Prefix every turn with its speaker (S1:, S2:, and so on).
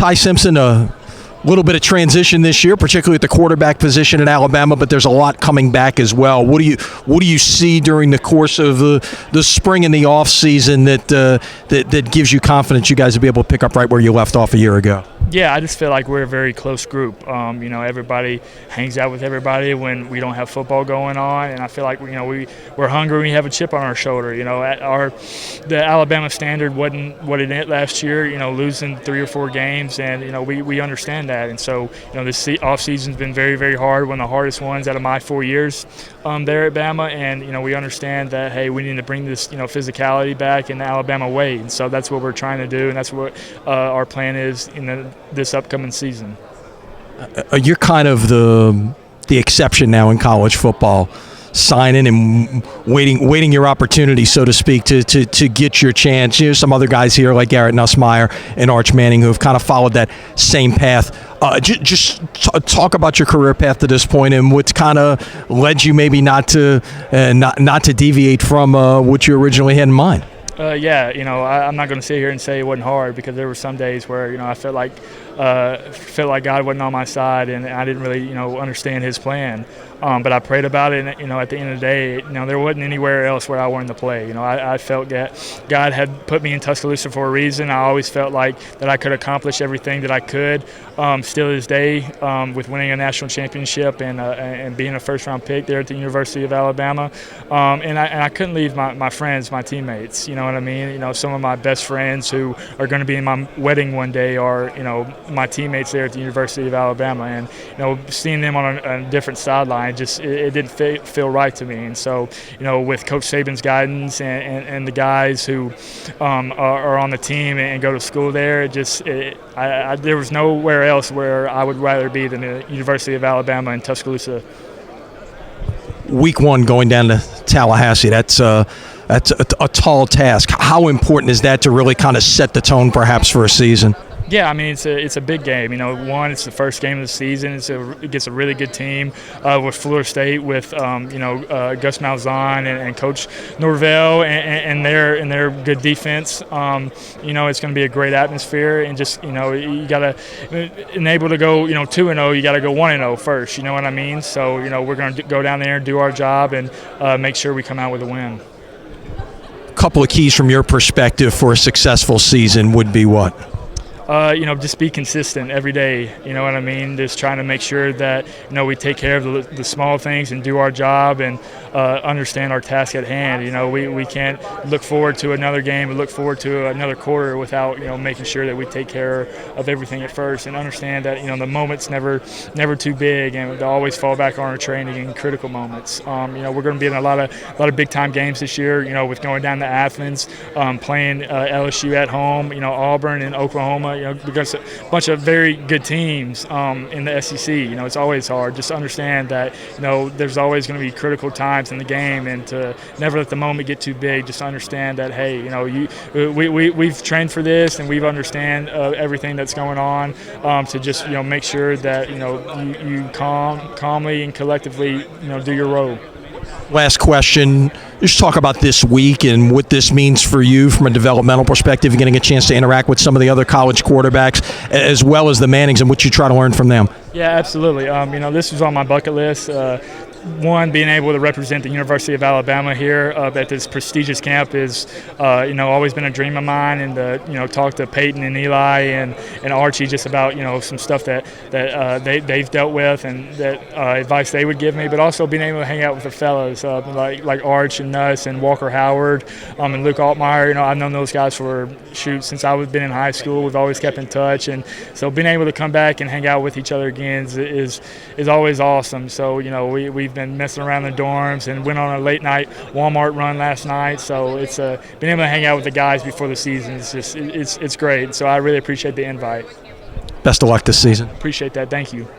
S1: Ty Simpson, a little bit of transition this year, particularly at the quarterback position at Alabama, but there's a lot coming back as well. What do you see during the course of the spring and the off season that gives you confidence you guys will be able to pick up right where you left off a year ago?
S2: Yeah, I just feel like we're a very close group. Everybody hangs out with everybody when we don't have football going on, and I feel like we're hungry. We have a chip on our shoulder. The Alabama standard wasn't what it did last year. Losing 3 or 4 games, and we understand that. And so this off season's been very, very hard. One of the hardest ones out of my 4 years there at Bama, and we understand that hey, we need to bring this physicality back in the Alabama way, and so that's what we're trying to do, and that's what our plan is in this upcoming season.
S1: You're kind of the exception now in college football, signing and waiting your opportunity, so to speak, to get your chance. Some other guys here like Garrett Nussmeier and Arch Manning who have kind of followed that same path. Just talk about your career path to this point and what's kind of led you maybe not to deviate from what you originally had in mind.
S2: I'm not going to sit here and say it wasn't hard, because there were some days where I felt like God wasn't on my side, and I didn't really understand His plan. But I prayed about it, and at the end of the day, there wasn't anywhere else where I wanted to play. I felt that God had put me in Tuscaloosa for a reason. I always felt like that I could accomplish everything that I could. Still to this day, with winning a national championship and being a first-round pick there at the University of Alabama, and I couldn't leave my friends, my teammates. You know what I mean? Some of my best friends who are going to be in my wedding one day are my teammates there at the University of Alabama, and seeing them on a different sideline, it didn't feel right to me. And so with Coach Saban's guidance and the guys who are on the team and go to school there, there was nowhere else where I would rather be than the University of Alabama in Tuscaloosa.
S1: Week 1 going down to Tallahassee, that's a tall task. How important is that to really kind of set the tone perhaps for a season?
S2: Yeah, I mean, it's a big game. It's the first game of the season. It gets a really good team with Florida State, with Gus Malzahn and Coach Norvell and their good defense. It's going to be a great atmosphere, and you got to enable to go 2-0. You got to go 1-0 first. You know what I mean? So we're going to go down there and do our job and make sure we come out with a win.
S1: A couple of keys from your perspective for a successful season would be what?
S2: Just be consistent every day. You know what I mean? Just trying to make sure that, we take care of the small things and do our job and understand our task at hand. We can't look forward to another game and look forward to another quarter without, making sure that we take care of everything at first and understand that, the moment's never too big, and to always fall back on our training in critical moments. We're going to be in a lot of big-time games this year, with going down to Athens, playing LSU at home, Auburn and Oklahoma, because a bunch of very good teams in the SEC. It's always hard. Just understand that there's always going to be critical times in the game, and to never let the moment get too big. Just understand that hey, we've trained for this, and we've understand everything that's going on, to just make sure that you calmly and collectively do your role.
S1: Last question. Just talk about this week and what this means for you from a developmental perspective, getting a chance to interact with some of the other college quarterbacks as well as the Mannings, and what you try to learn from them.
S2: Yeah, absolutely. This was on my bucket list. One, being able to represent the University of Alabama here at this prestigious camp is, always been a dream of mine, and to, talk to Peyton and Eli and Archie just about, some stuff that they've dealt with and that advice they would give me, but also being able to hang out with the fellas like Arch and Nuss and Walker Howard and Luke Altmaier. I've known those guys since I've been in high school. We've always kept in touch, and so being able to come back and hang out with each other again is always awesome. So, we've been messing around the dorms and went on a late night Walmart run last night. So it's being able to hang out with the guys before the season is just it's great. So I really appreciate the invite.
S1: Best of luck this season.
S2: Appreciate that. Thank you.